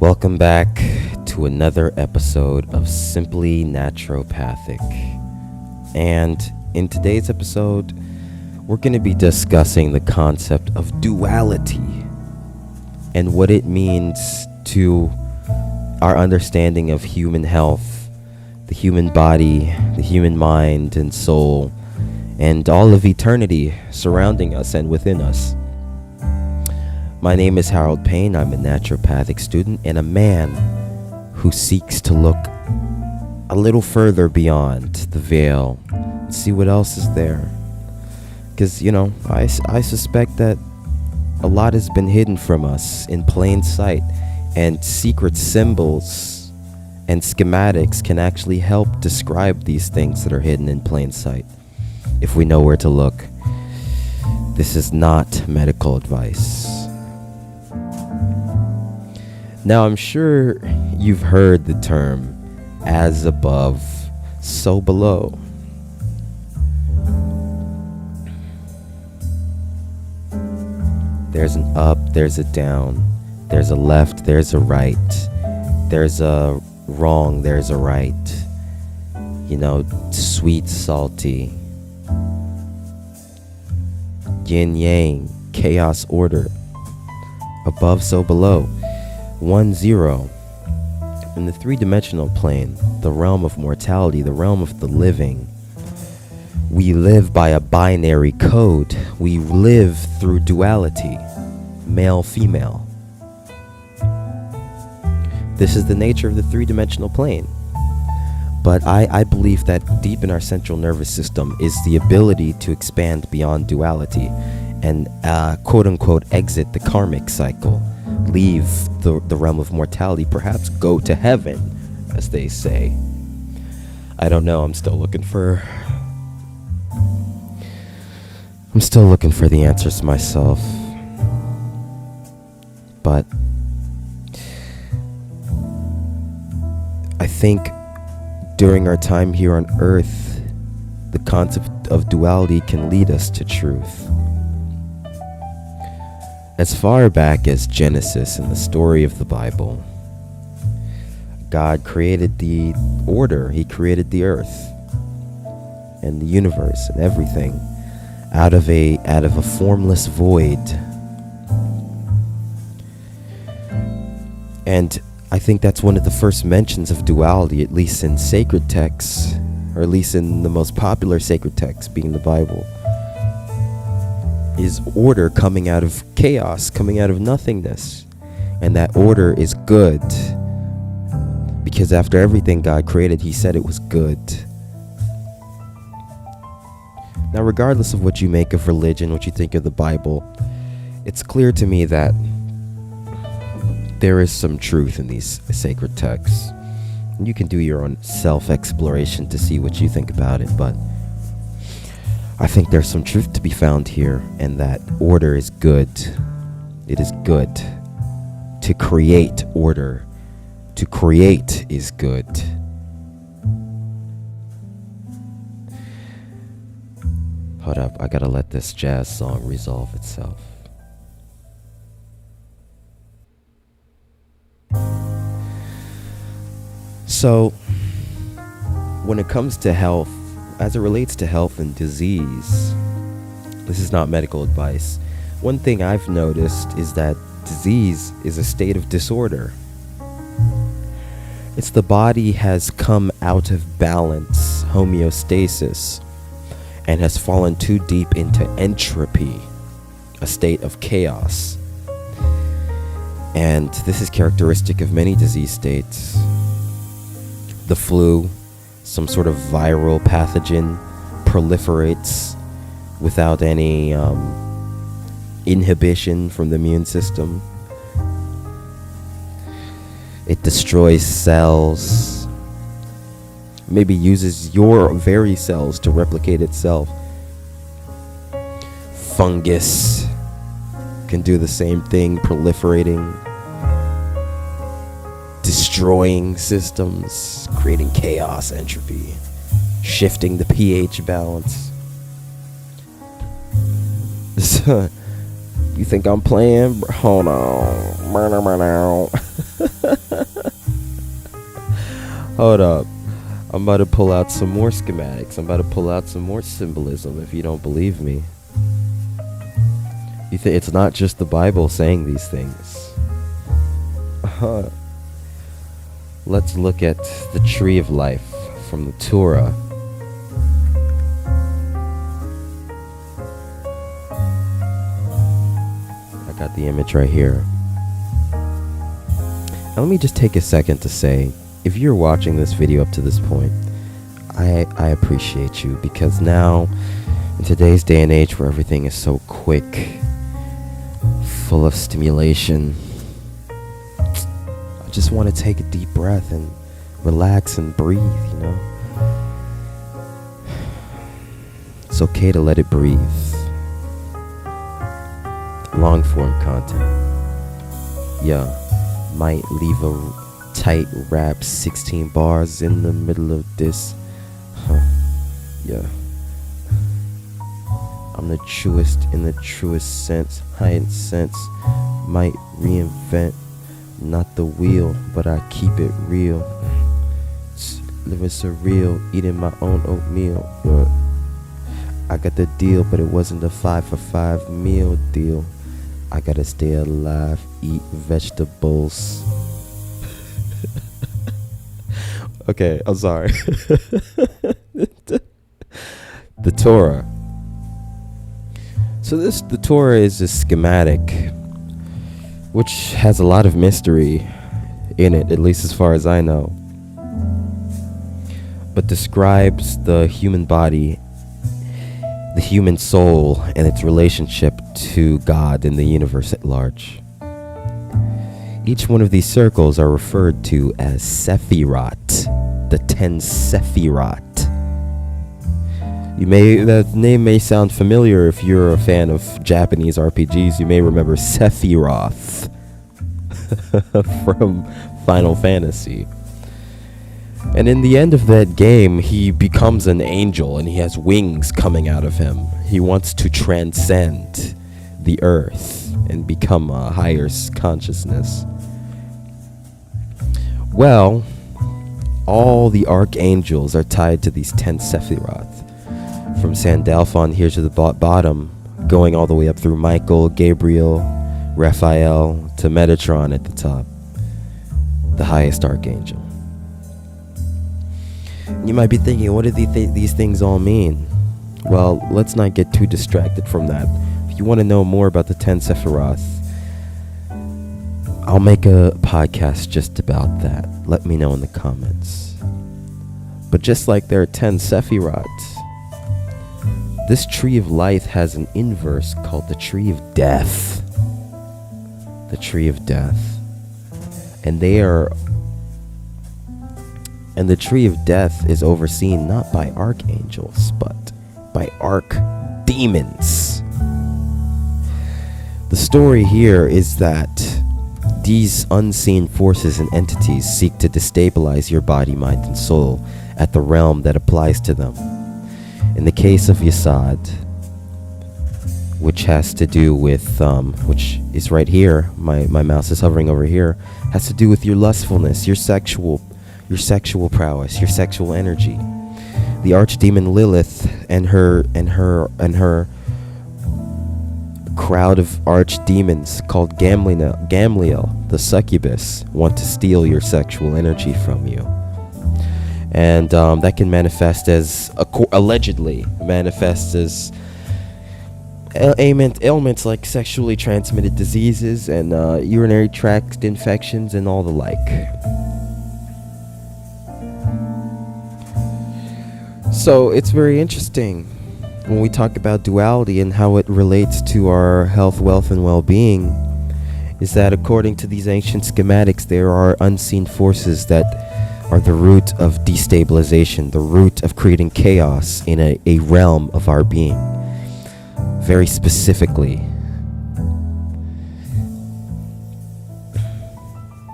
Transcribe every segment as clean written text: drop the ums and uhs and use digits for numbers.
Welcome back to another episode of Simply Naturopathic. And in today's episode, we're going to be discussing the concept of duality and what it means to our understanding of human health, the human body, the human mind and soul, and all of eternity surrounding us and within us. My name is Harold Payne. I'm a naturopathic student and a man who seeks to look a little further beyond the veil and see what else is there. Because, I suspect that a lot has been hidden from us in plain sight, and secret symbols and schematics can actually help describe these things that are hidden in plain sight if we know where to look. This is not medical advice. Now, I'm sure you've heard the term, as above, so below. There's an up, there's a down, there's a left, there's a right, there's a wrong, there's a right. Sweet, salty, yin, yang, chaos, order, above, so below. 1-0. In the three-dimensional plane, the realm of mortality, the realm of the living, we live by a binary code. We live through duality, male, female. This is the nature of the three-dimensional plane. But I believe that deep in our central nervous system is the ability to expand beyond duality and quote-unquote exit the karmic cycle. Leave the realm of mortality, perhaps go to heaven, as they say. I don't know. I'm still looking for the answers myself. But I think during our time here on Earth, the concept of duality can lead us to truth. As far back as Genesis in the story of the Bible, God created the order. He created the earth and the universe and everything out of a formless void. And I think that's one of the first mentions of duality, at least in sacred texts, or at least in the most popular sacred text, being the Bible. Is order coming out of chaos, coming out of nothingness. And that order is good. Because after everything God created, he said it was good. Now, regardless of what you make of religion, what you think of the Bible, it's clear to me that there is some truth in these sacred texts. And you can do your own self-exploration to see what you think about it, but I think there's some truth to be found here, and that order is good. It is good to create order. To create is good. Hold up, I gotta let this jazz song resolve itself. So, when it comes to health, as it relates to health and disease, this is not medical advice. One thing I've noticed is that disease is a state of disorder. It's the body has come out of balance, homeostasis, and has fallen too deep into entropy, a state of chaos. And this is characteristic of many disease states. The flu, some sort of viral pathogen, proliferates without any inhibition from the immune system. It destroys cells, maybe uses your very cells to replicate itself. Fungus can do the same thing, proliferating, destroying systems, creating chaos, entropy, shifting the pH balance. You think I'm playing? Hold on. Hold up. I'm about to pull out some more schematics. I'm about to pull out some more symbolism if you don't believe me. You think it's not just the Bible saying these things. Let's look at the tree of life from the Torah. I got the image right here. Now let me just take a second to say, if you're watching this video up to this point, I appreciate you, because now, in today's day and age where everything is so quick, full of stimulation, I just want to take a deep breath and relax and breathe, you know? It's okay to let it breathe. Long form content. Yeah, might leave a tight rap 16 bars in the middle of this. Yeah. I'm the truest in the truest sense. Heightened sense. Might reinvent. Not the wheel, but I keep it real. Living surreal. Eating my own oatmeal. I got the deal, but it wasn't a 5 for 5 meal deal. I gotta stay alive. Eat vegetables. Okay, I'm sorry. The Torah. So the Torah is a schematic which has a lot of mystery in it, at least as far as I know, but describes the human body, the human soul, and its relationship to God and the universe at large. Each one of these circles are referred to as Sephirot, the 10 Sephirot. That name may sound familiar if you're a fan of Japanese RPGs. You may remember Sephiroth from Final Fantasy. And in the end of that game, he becomes an angel and he has wings coming out of him. He wants to transcend the earth and become a higher consciousness. Well, all the archangels are tied to these 10 Sephiroth. From Sandalphon here to the bottom, going all the way up through Michael, Gabriel, Raphael, to Metatron at the top, the highest archangel. You might be thinking, what do these things all mean? Well, let's not get too distracted from that. If you want to know more about the 10 Sephiroth, I'll make a podcast just about that. Let me know in the comments. But just like there are 10 Sephiroth, this tree of life has an inverse called the tree of death. The tree of death. And the tree of death is overseen not by archangels, but by archdemons. The story here is that these unseen forces and entities seek to destabilize your body, mind, and soul at the realm that applies to them. In the case of Yesod, which has to do with, which is right here, my mouse is hovering over here, has to do with your lustfulness, your sexual prowess, your sexual energy. The archdemon Lilith and her crowd of archdemons called Gamliel, the succubus, want to steal your sexual energy from you. And that can manifest as, allegedly manifest as ailments like sexually transmitted diseases and urinary tract infections and all the like. So it's very interesting when we talk about duality and how it relates to our health, wealth, and well-being, is that according to these ancient schematics, there are unseen forces that are the root of destabilization, the root of creating chaos in a realm of our being. Very specifically,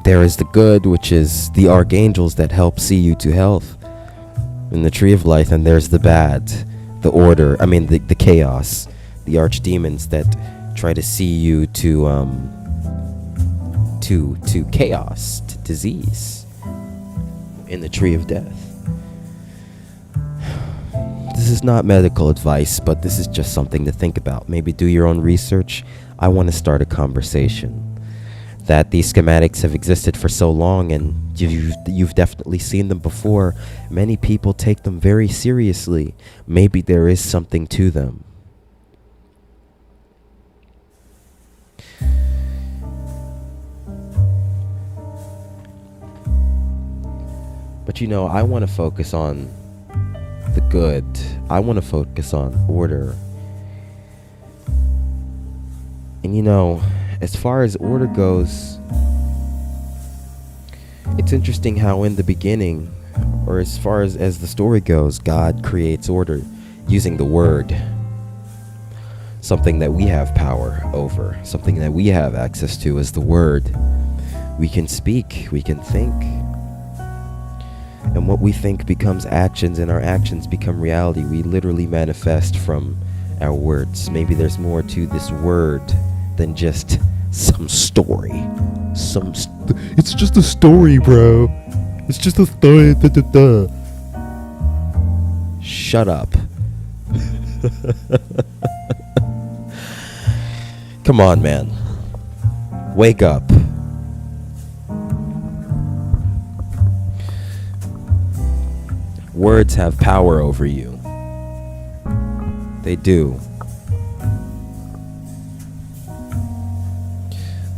there is the good, which is the archangels that help see you to health in the tree of life, and there's the bad, the chaos, the archdemons that try to see you to chaos, to disease. in the tree of death. This is not medical advice, but this is just something to think about. Maybe do your own research. I want to start a conversation that these schematics have existed for so long, and you've definitely seen them before. Many people take them very seriously. Maybe there is something to them. But I want to focus on the good. I want to focus on order. And as far as order goes, it's interesting how in the beginning, or as far as the story goes, God creates order using the word. Something that we have power over, something that we have access to is the word. We can speak, we can think. And what we think becomes actions, and our actions become reality. We literally manifest from our words. Maybe there's more to this word than just some story. It's just a story, bro. It's just a story. Shut up. Come on, man. Wake up. Words have power over you. They do.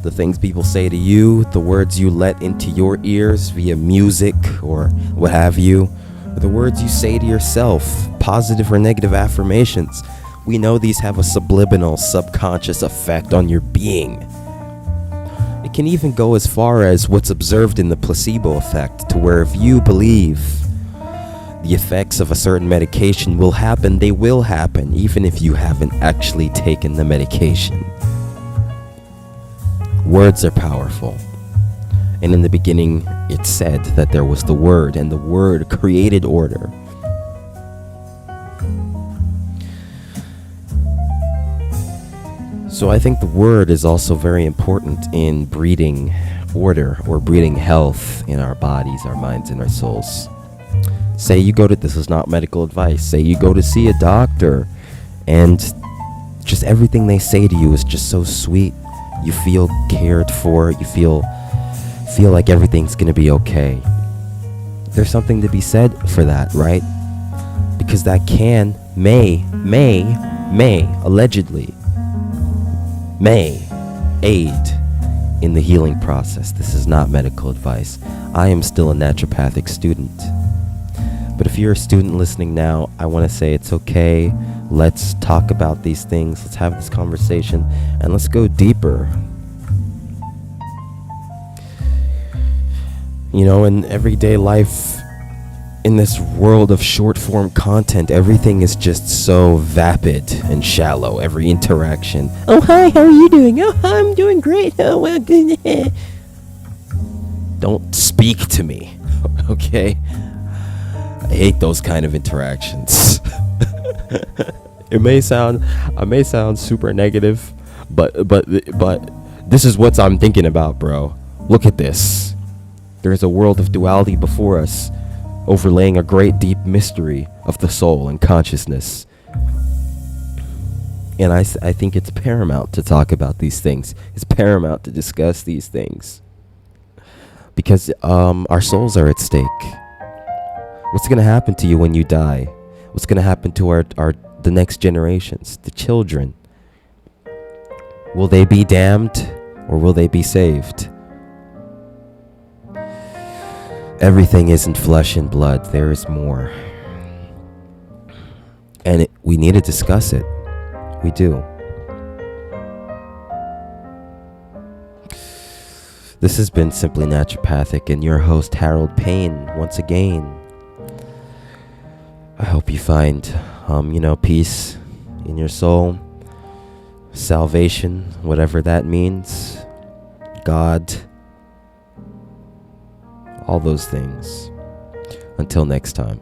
The things people say to you, the words you let into your ears via music or what have you, the words you say to yourself, positive or negative affirmations, we know these have a subliminal, subconscious effect on your being. It can even go as far as what's observed in the placebo effect, to where if you believe the effects of a certain medication will happen, they will happen, even if you haven't actually taken the medication. Words are powerful. And in the beginning, it said that there was the Word, and the Word created order. So I think the Word is also very important in breeding order, or breeding health in our bodies, our minds, and our souls. Say you go to, this is not medical advice, say you go to see a doctor, and just everything they say to you is just so sweet. You feel cared for, you feel like everything's gonna be okay. There's something to be said for that, right? Because that may, allegedly, may aid in the healing process. This is not medical advice. I am still a naturopathic student. But if you're a student listening now, I want to say it's okay. Let's talk about these things. Let's have this conversation, and let's go deeper. In everyday life, in this world of short form content, everything is just so vapid and shallow. Every interaction. Oh, hi, how are you doing? Oh, I'm doing great. Oh, well, good. Don't speak to me, okay? I hate those kind of interactions. I may sound super negative, but this is what I'm thinking about, bro. Look at this. There's a world of duality before us, overlaying a great deep mystery of the soul and consciousness. And I think it's paramount to talk about these things. It's paramount to discuss these things. Because our souls are at stake. What's going to happen to you when you die? What's going to happen to the next generations, the children? Will they be damned or will they be saved? Everything isn't flesh and blood. There is more. And we need to discuss it. We do. This has been Simply Naturopathic, and your host, Harold Payne, once again. I hope you find, peace in your soul, salvation, whatever that means, God, all those things. Until next time.